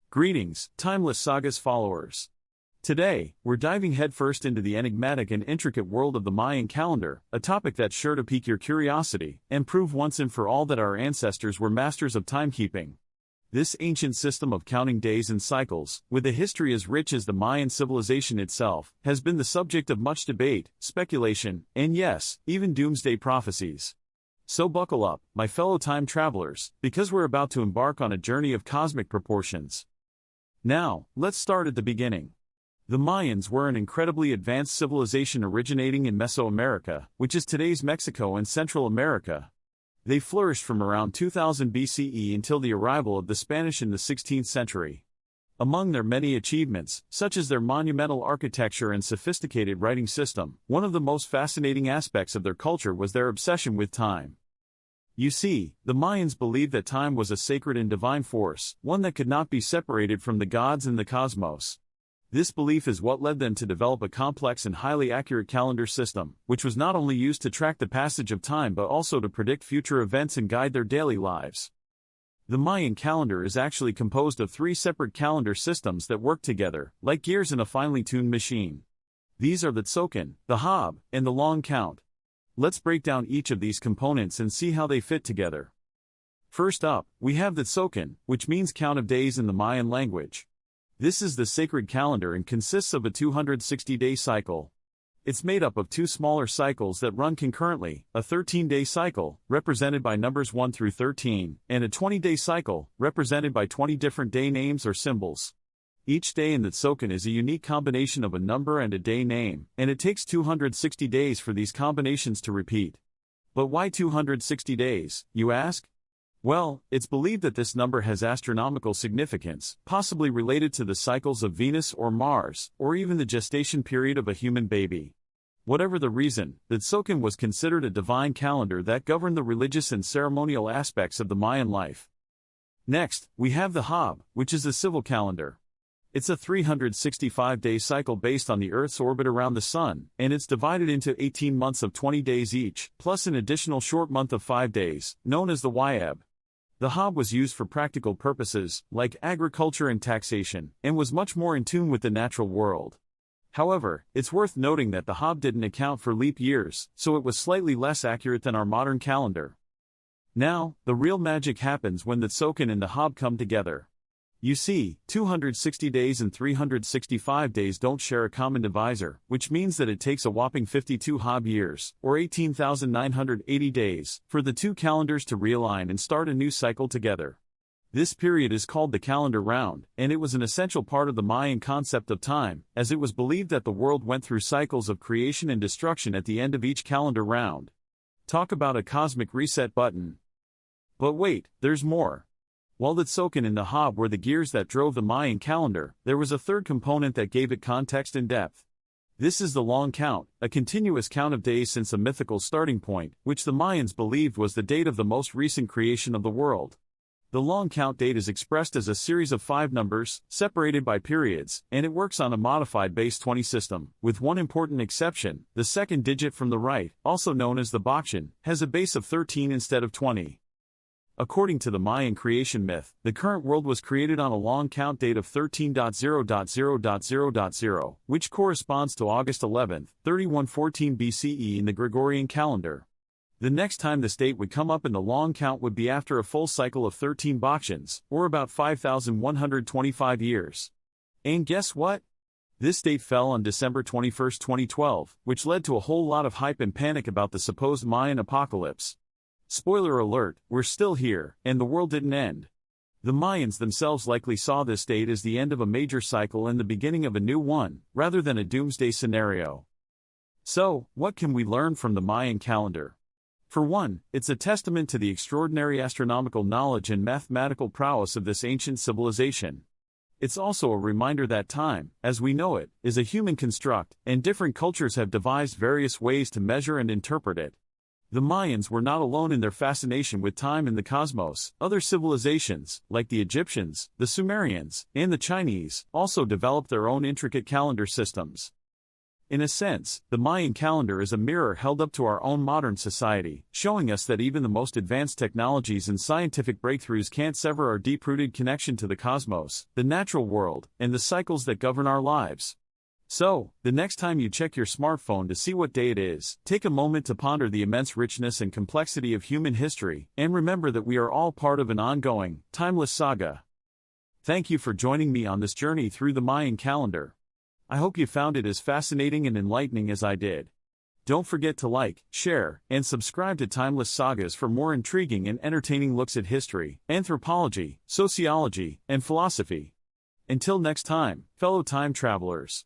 Greetings, Timeless Sagas followers. Today, we're diving headfirst into the enigmatic and intricate world of the Mayan calendar, a topic that's sure to pique your curiosity and prove once and for all that our ancestors were masters of timekeeping. This ancient system of counting days and cycles, with a history as rich as the Mayan civilization itself, has been the subject of much debate, speculation, and yes, even doomsday prophecies. So buckle up, my fellow time travelers, because we're about to embark on a journey of cosmic proportions. Now, let's start at the beginning. The Mayans were an incredibly advanced civilization originating in Mesoamerica, which is today's Mexico and Central America. They flourished from around 2000 BCE until the arrival of the Spanish in the 16th century. Among their many achievements, such as their monumental architecture and sophisticated writing system, one of the most fascinating aspects of their culture was their obsession with time. You see, the Mayans believed that time was a sacred and divine force, one that could not be separated from the gods and the cosmos. This belief is what led them to develop a complex and highly accurate calendar system, which was not only used to track the passage of time but also to predict future events and guide their daily lives. The Mayan calendar is actually composed of three separate calendar systems that work together, like gears in a finely tuned machine. These are the Tzolk'in, the Hab, and the long count. Let's break down each of these components and see how they fit together. First up, we have the Tzolk'in, which means count of days in the Mayan language. This is the sacred calendar and consists of a 260-day cycle. It's made up of two smaller cycles that run concurrently, a 13-day cycle, represented by numbers 1 through 13, and a 20-day cycle, represented by 20 different day names or symbols. Each day in the Tzolk'in is a unique combination of a number and a day name, and it takes 260 days for these combinations to repeat. But why 260 days, you ask? Well, it's believed that this number has astronomical significance, possibly related to the cycles of Venus or Mars, or even the gestation period of a human baby. Whatever the reason, the Tzolk'in was considered a divine calendar that governed the religious and ceremonial aspects of the Mayan life. Next, we have the Hab, which is a civil calendar. It's a 365-day cycle based on the Earth's orbit around the Sun, and it's divided into 18 months of 20 days each, plus an additional short month of 5 days, known as the Yab. The Hab was used for practical purposes, like agriculture and taxation, and was much more in tune with the natural world. However, it's worth noting that the Hab didn't account for leap years, so it was slightly less accurate than our modern calendar. Now, the real magic happens when the Tzolk'in and the Hab come together. You see, 260 days and 365 days don't share a common divisor, which means that it takes a whopping 52 Hab years, or 18,980 days, for the two calendars to realign and start a new cycle together. This period is called the calendar round, and it was an essential part of the Mayan concept of time, as it was believed that the world went through cycles of creation and destruction at the end of each calendar round. Talk about a cosmic reset button. But wait, there's more. While the Tzolk'in and the Hab were the gears that drove the Mayan calendar, there was a third component that gave it context and depth. This is the long count, a continuous count of days since a mythical starting point, which the Mayans believed was the date of the most recent creation of the world. The long count date is expressed as a series of 5 numbers, separated by periods, and it works on a modified base 20 system, with one important exception: the second digit from the right, also known as the Bakchin, has a base of 13 instead of 20. According to the Mayan creation myth, the current world was created on a long count date of 13.0.0.0.0, which corresponds to August 11, 3114 BCE in the Gregorian calendar. The next time this date would come up in the long count would be after a full cycle of 13 Bakchins, or about 5,125 years. And guess what? This date fell on December 21, 2012, which led to a whole lot of hype and panic about the supposed Mayan apocalypse. Spoiler alert, we're still here, and the world didn't end. The Mayans themselves likely saw this date as the end of a major cycle and the beginning of a new one, rather than a doomsday scenario. So, what can we learn from the Mayan calendar? For one, it's a testament to the extraordinary astronomical knowledge and mathematical prowess of this ancient civilization. It's also a reminder that time, as we know it, is a human construct, and different cultures have devised various ways to measure and interpret it. The Mayans were not alone in their fascination with time and the cosmos. Other civilizations, like the Egyptians, the Sumerians, and the Chinese, also developed their own intricate calendar systems. In a sense, the Mayan calendar is a mirror held up to our own modern society, showing us that even the most advanced technologies and scientific breakthroughs can't sever our deep-rooted connection to the cosmos, the natural world, and the cycles that govern our lives. So, the next time you check your smartphone to see what day it is, take a moment to ponder the immense richness and complexity of human history, and remember that we are all part of an ongoing, timeless saga. Thank you for joining me on this journey through the Mayan calendar. I hope you found it as fascinating and enlightening as I did. Don't forget to like, share, and subscribe to Timeless Sagas for more intriguing and entertaining looks at history, anthropology, sociology, and philosophy. Until next time, fellow time travelers.